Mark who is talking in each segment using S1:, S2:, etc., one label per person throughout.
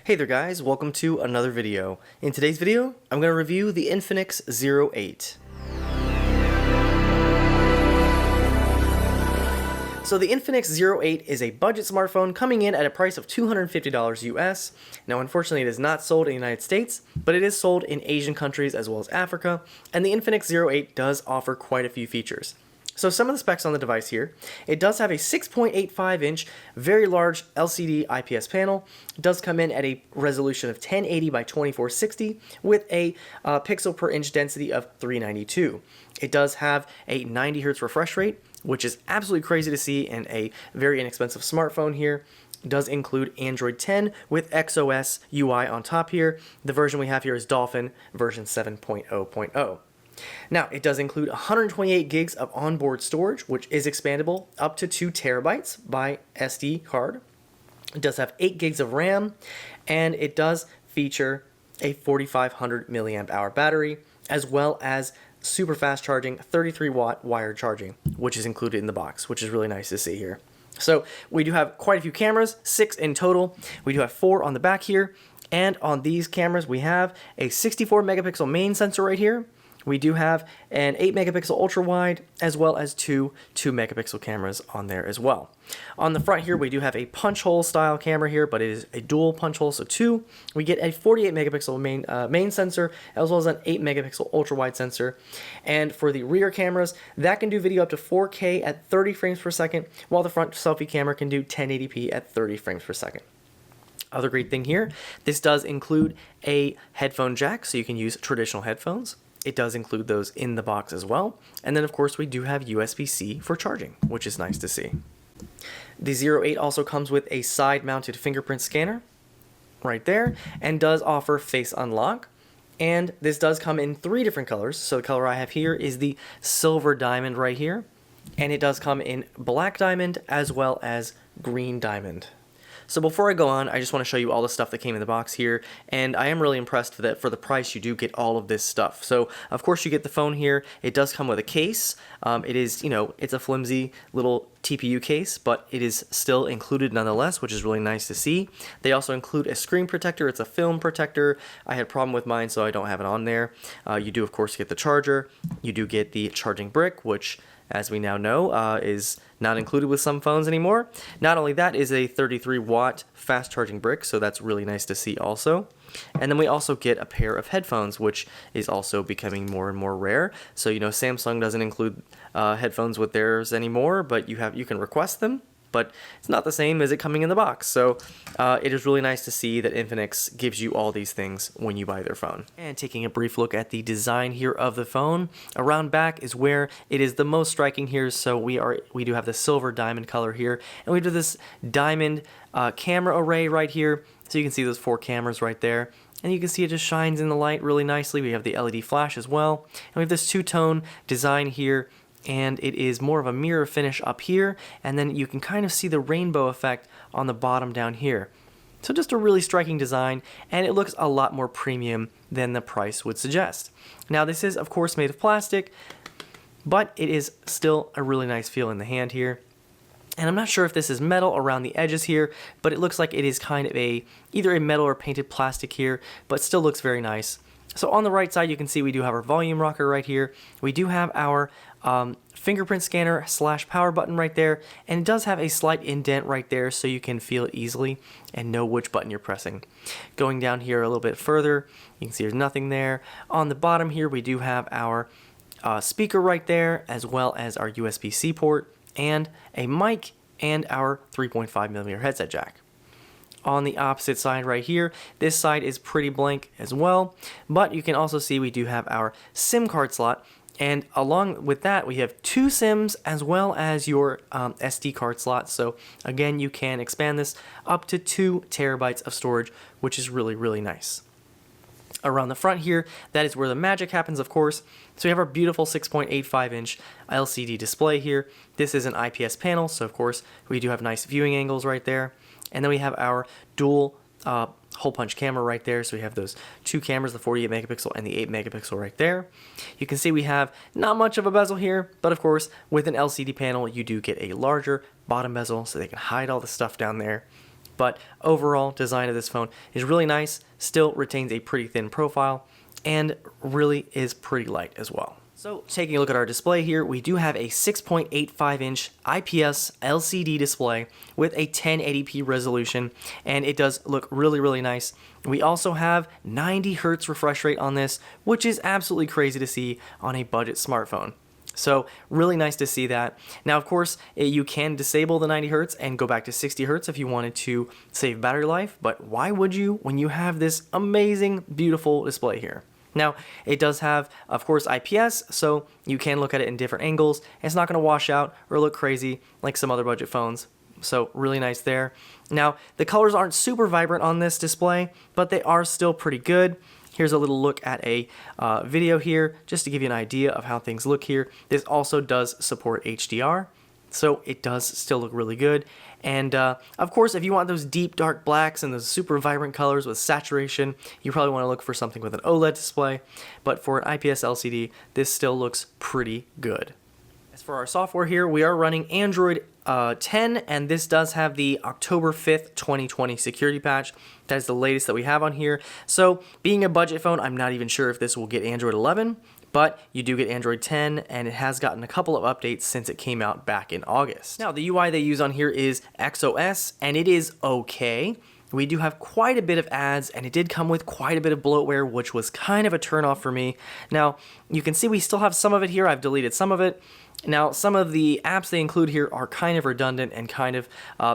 S1: Hey there guys, welcome to another video. In today's video, I'm going to review the Infinix 08. So the Infinix 08 is a budget smartphone coming in at a price of $250 US. Now unfortunately it is not sold in the United States, but it is sold in Asian countries as well as Africa, and the Infinix 08 does offer quite a few features. So some of the specs on the device here, it does have a 6.85-inch, very large LCD IPS panel. It does come in at a resolution of 1080 by 2460 with a pixel per inch density of 392. It does have a 90 Hz refresh rate, which is absolutely crazy to see in a very inexpensive smartphone here. It does include Android 10 with XOS UI on top here. The version we have here is Dolphin version 7.0.0. Now, it does include 128 gigs of onboard storage, which is expandable up to 2 terabytes by SD card. It does have 8 gigs of RAM, and it does feature a 4,500 milliamp hour battery, as well as super fast charging 33-watt wired charging, which is included in the box, which is really nice to see here. So we do have quite a few cameras, 6 in total. We do have 4 on the back here, and on these cameras we have a 64 megapixel main sensor right here. We do have an 8 megapixel ultra wide, as well as two 2 megapixel cameras on there as well. On the front here, we do have a punch hole style camera here, but it is a dual punch hole, so 2. We get a 48 megapixel main sensor, as well as an 8 megapixel ultra wide sensor. And for the rear cameras, that can do video up to 4K at 30 frames per second, while the front selfie camera can do 1080p at 30 frames per second. Other great thing here, this does include a headphone jack, so you can use traditional headphones. It does include those in the box as well. And then of course we do have USB-C for charging, which is nice to see. The 08 also comes with a side-mounted fingerprint scanner right there, and does offer face unlock. And this does come in 3 different colors. So the color I have here is the silver diamond right here. And it does come in black diamond as well as green diamond. So before I go on, I just want to show you all the stuff that came in the box here, and I am really impressed that for the price you do get all of this stuff. So of course you get the phone here. It does come with a case. It is, it's a flimsy little TPU case, but it is still included nonetheless, which is really nice to see. They also include a screen protector. It's a film protector. I had a problem with mine, so I don't have it on there. You do of course get the charger. You do get the charging brick, which, as we now know, is not included with some phones anymore. Not only that, is a 33-watt fast charging brick, so that's really nice to see also. And then we also get a pair of headphones, which is also becoming more and more rare. So Samsung doesn't include headphones with theirs anymore, but you can request them. But it's not the same as it coming in the box. So it is really nice to see that Infinix gives you all these things when you buy their phone. And taking a brief look at the design here of the phone, around back is where it is the most striking here. So we do have the silver diamond color here, and we do this diamond camera array right here. So you can see those 4 cameras right there. And you can see it just shines in the light really nicely. We have the LED flash as well. And we have this 2-tone design here, and it is more of a mirror finish up here, and then you can kind of see the rainbow effect on the bottom down here. So just a really striking design, and it looks a lot more premium than the price would suggest. Now this is of course made of plastic, but it is still a really nice feel in the hand here. And I'm not sure if this is metal around the edges here, but it looks like it is kind of either a metal or painted plastic here, but still looks very nice. So on the right side, you can see we do have our volume rocker right here. We do have our fingerprint scanner / power button right there, and it does have a slight indent right there, so you can feel it easily and know which button you're pressing. Going down here a little bit further, you can see there's nothing there. On the bottom here, we do have our speaker right there, as well as our USB-C port, and a mic, and our 3.5mm headset jack. On the opposite side right here, this side is pretty blank as well, but you can also see we do have our SIM card slot, and along with that we have 2 SIMs as well as your SD card slot. So again, you can expand this up to 2 terabytes of storage, which is really nice. Around the front here, that is where the magic happens, of course. So we have our beautiful 6.85-inch LCD display here. This is an IPS panel, so of course we do have nice viewing angles right there. And then we have our dual hole punch camera right there. So we have those 2 cameras, the 48 megapixel and the 8 megapixel right there. You can see we have not much of a bezel here, but of course with an LCD panel you do get a larger bottom bezel, so they can hide all the stuff down there. But overall design of this phone is really nice, still retains a pretty thin profile, and really is pretty light as well. So taking a look at our display here, we do have a 6.85-inch IPS LCD display with a 1080p resolution, and it does look really, really nice. We also have 90 Hz refresh rate on this, which is absolutely crazy to see on a budget smartphone. So really nice to see that. Now, of course, you can disable the 90 Hz and go back to 60 Hz if you wanted to save battery life, but why would you when you have this amazing, beautiful display here? Now, it does have, of course, IPS, so you can look at it in different angles. It's not going to wash out or look crazy like some other budget phones. So really nice there. Now, the colors aren't super vibrant on this display, but they are still pretty good. Here's a little look at a video here, just to give you an idea of how things look here. This also does support HDR, so it does still look really good. And of course, if you want those deep dark blacks and those super vibrant colors with saturation, you probably want to look for something with an OLED display. But for an IPS LCD, this still looks pretty good. As for our software here, we are running Android 10, and this does have the October 5th, 2020 security patch. That is the latest that we have on here. So being a budget phone, I'm not even sure if this will get Android 11, but you do get Android 10, and it has gotten a couple of updates since it came out back in August. Now, the UI they use on here is XOS, and it is okay. We do have quite a bit of ads, and it did come with quite a bit of bloatware, which was kind of a turnoff for me. Now, you can see we still have some of it here. I've deleted some of it. Now, some of the apps they include here are kind of redundant and kind of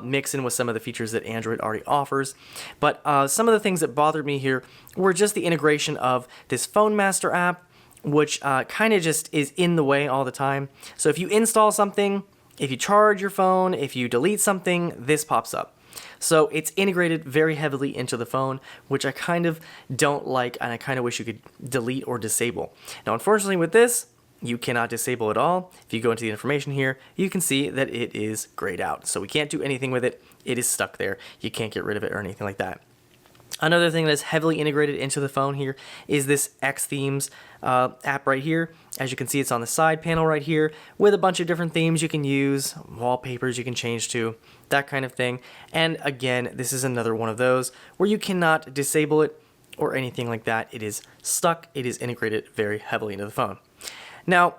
S1: mix in with some of the features that Android already offers. But some of the things that bothered me here were just the integration of this Phone Master app, which kind of just is in the way all the time. So if you install something, if you charge your phone, if you delete something, this pops up. So it's integrated very heavily into the phone, which I kind of don't like, and I kind of wish you could delete or disable. Now, unfortunately with this, you cannot disable it all. If you go into the information here, you can see that it is grayed out. So we can't do anything with it. It is stuck there. You can't get rid of it or anything like that. Another thing that's heavily integrated into the phone here is this X Themes app right here. As you can see, it's on the side panel right here with a bunch of different themes you can use, wallpapers you can change to, that kind of thing. And again, this is another one of those where you cannot disable it or anything like that. It is stuck. It is integrated very heavily into the phone. Now,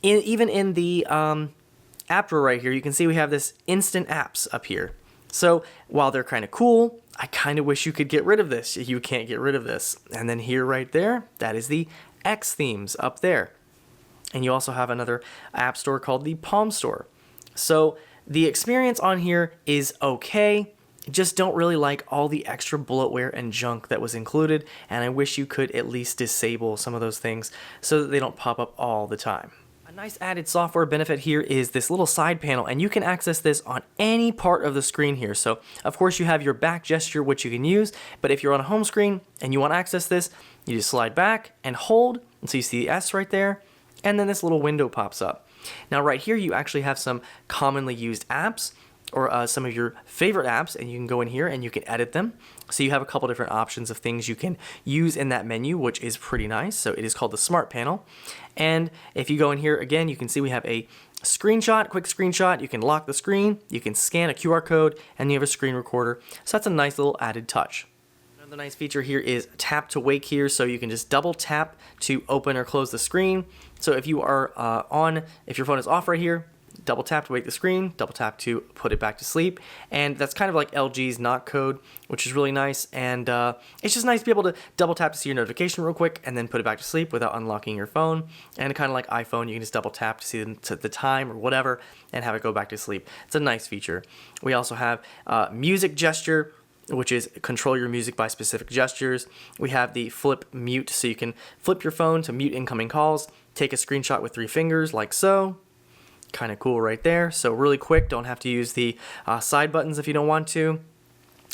S1: even in the app drawer right here, you can see we have this instant apps up here. So while they're kind of cool, I kind of wish you could get rid of this. You can't get rid of this. And then here right there, that is the X Themes up there. And you also have another app store called the Palm Store. So the experience on here is okay. Just don't really like all the extra bloatware and junk that was included, and I wish you could at least disable some of those things so that they don't pop up all the time. A nice added software benefit here is this little side panel, and you can access this on any part of the screen here. So of course you have your back gesture, which you can use, but if you're on a home screen and you want to access this, you just slide back and hold, and so you see the S right there, and then this little window pops up. Now right here you actually have some commonly used apps, or some of your favorite apps, and you can go in here and you can edit them. So you have a couple different options of things you can use in that menu, which is pretty nice. So it is called the Smart Panel. And if you go in here again, you can see we have a screenshot, quick screenshot. You can lock the screen, you can scan a QR code, and you have a screen recorder. So that's a nice little added touch. Another nice feature here is tap to wake here, so you can just double tap to open or close the screen. So if you are if your phone is off right here, double tap to wake the screen, double tap to put it back to sleep, and that's kind of like LG's knock code, which is really nice. And it's just nice to be able to double tap to see your notification real quick and then put it back to sleep without unlocking your phone. And kind of like iPhone, you can just double tap to see the time or whatever and have it go back to sleep. It's a nice feature. We also have music gesture, which is control your music by specific gestures. We have the flip mute, so you can flip your phone to mute incoming calls, take a screenshot with 3 fingers like so. Kind of cool right there. So really quick, don't have to use the side buttons if you don't want to.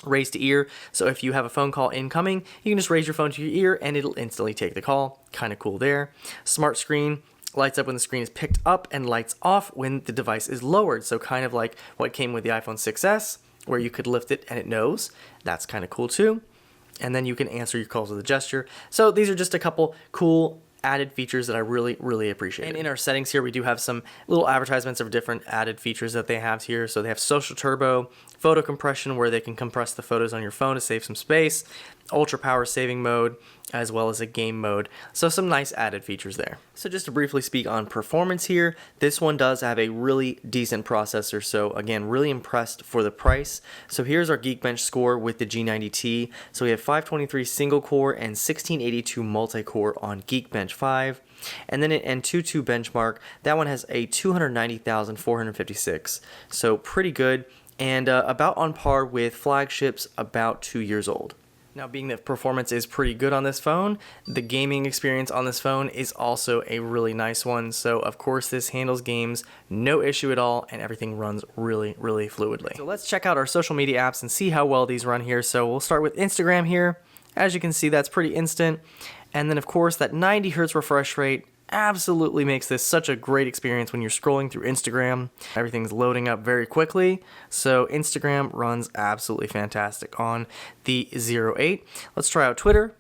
S1: Raise to ear, so if you have a phone call incoming, you can just raise your phone to your ear and it'll instantly take the call. Kind of cool there. Smart screen lights up when the screen is picked up and lights off when the device is lowered. So kind of like what came with the iPhone 6s, where you could lift it and it knows. That's kind of cool too. And then you can answer your calls with a gesture. So these are just a couple cool added features that I really appreciate. And in our settings here, we do have some little advertisements of different added features that they have here. So they have social turbo, photo compression, where they can compress the photos on your phone to save some space, ultra power saving mode, as well as a game mode. So some nice added features there. So just to briefly speak on performance here, this one does have a really decent processor. So again, really impressed for the price. So here's our Geekbench score with the G90T. So we have 523 single core and 1682 multi-core on Geekbench 5. And then an N22 benchmark, that one has a 290,456. So pretty good, and about on par with flagships about 2 years old. Now, being that performance is pretty good on this phone, the gaming experience on this phone is also a really nice one. So of course this handles games no issue at all, and everything runs really fluidly. So let's check out our social media apps and see how well these run here. So we'll start with Instagram here. As you can see, that's pretty instant. And then of course that 90 Hz refresh rate absolutely makes this such a great experience when you're scrolling through Instagram. Everything's loading up very quickly, so Instagram runs absolutely fantastic on the 08. Let's try out Twitter.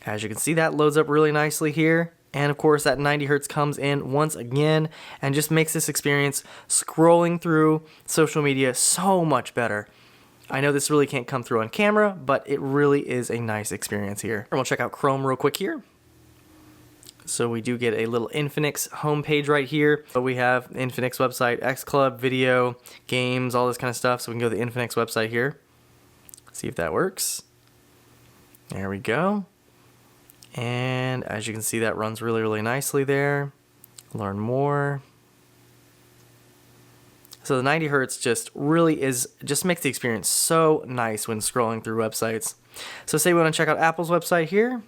S1: As you can see, that loads up really nicely here. And of course that 90 Hz comes in once again and just makes this experience scrolling through social media so much better. I know this really can't come through on camera, but it really is a nice experience here. And we'll check out Chrome real quick here. So we do get a little Infinix homepage right here. So we have Infinix website, X Club, video, games, all this kind of stuff. So we can go to the Infinix website here. See if that works. There we go. And as you can see, that runs really nicely there. Learn more. So the 90 Hz just makes the experience so nice when scrolling through websites. So say we want to check out Apple's website here.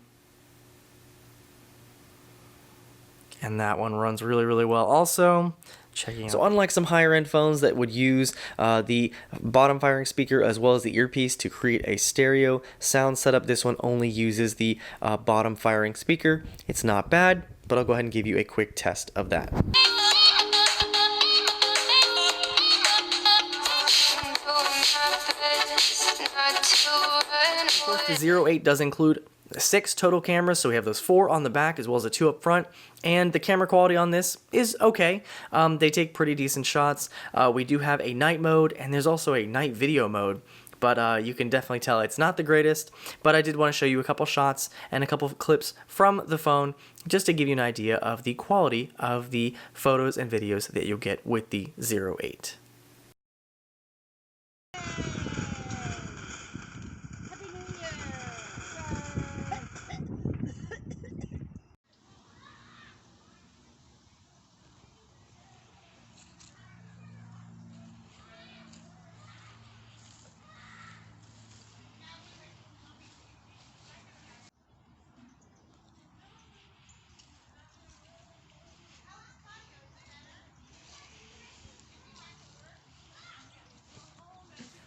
S1: And that one runs really well also. Checking out. So unlike some higher end phones that would use the bottom firing speaker as well as the earpiece to create a stereo sound setup, this one only uses the bottom firing speaker. It's not bad, but I'll go ahead and give you a quick test of that. Of course, the 08 does include 6 total cameras, so we have those 4 on the back as well as the 2 up front, and the camera quality on this is okay. They take pretty decent shots. We do have a night mode, and there's also a night video mode, but you can definitely tell it's not the greatest. But I did want to show you a couple shots and a couple of clips from the phone just to give you an idea of the quality of the photos and videos that you'll get with the 08.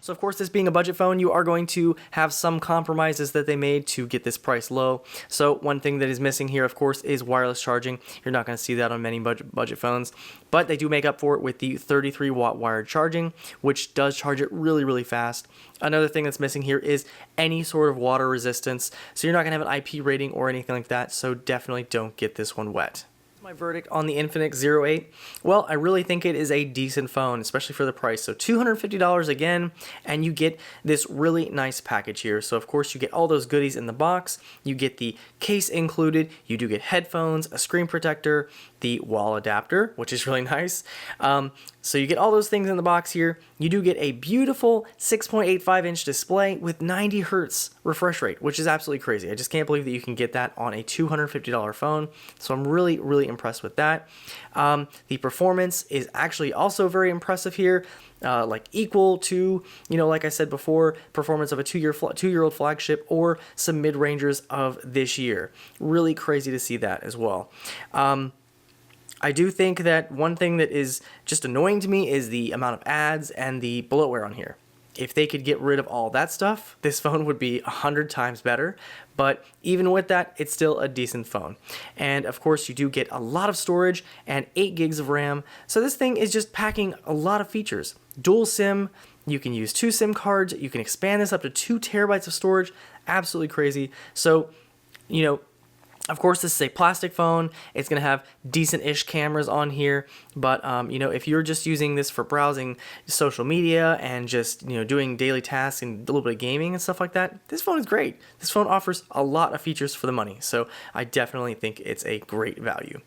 S1: So of course, this being a budget phone, you are going to have some compromises that they made to get this price low. So one thing that is missing here, of course, is wireless charging. You're not going to see that on many budget phones, but they do make up for it with the 33-watt wired charging, which does charge it really fast. Another thing that's missing here is any sort of water resistance. So you're not going to have an IP rating or anything like that, so definitely don't get this one wet. My verdict on the Infinix 08, well, I really think it is a decent phone, especially for the price. So $250 again, and you get this really nice package here. So of course you get all those goodies in the box. You get the case included. You do get headphones, a screen protector, the wall adapter, which is really nice. So you get all those things in the box here. You do get a beautiful 6.85-inch display with 90 Hz refresh rate, which is absolutely crazy. I just can't believe that you can get that on a $250 phone. So I'm really impressed with that. The performance is actually also very impressive here. Like equal to, like I said before, performance of a two-year-old flagship or some mid-rangers of this year. Really crazy to see that as well. I do think that one thing that is just annoying to me is the amount of ads and the bloatware on here. If they could get rid of all that stuff, this phone would be 100 times better. But even with that, it's still a decent phone. And of course, you do get a lot of storage and 8 gigs of RAM. So this thing is just packing a lot of features. Dual SIM, you can use 2 SIM cards. You can expand this up to 2 terabytes of storage. Absolutely crazy. So, Of course, this is a plastic phone. It's going to have decent-ish cameras on here, but you know, if you're just using this for browsing social media and just, you know, doing daily tasks and a little bit of gaming and stuff like that, this phone is great. This phone offers a lot of features for the money, so I definitely think it's a great value.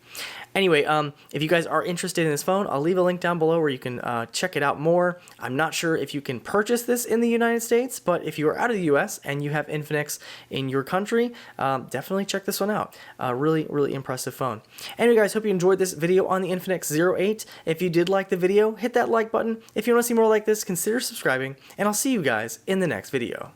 S1: Anyway, if you guys are interested in this phone, I'll leave a link down below where you can check it out more. I'm not sure if you can purchase this in the United States, but if you are out of the US and you have Infinix in your country, definitely check this one out. Really, really impressive phone. Anyway, guys, hope you enjoyed this video on the Infinix 08. If you did like the video, hit that like button. If you want to see more like this, consider subscribing, and I'll see you guys in the next video.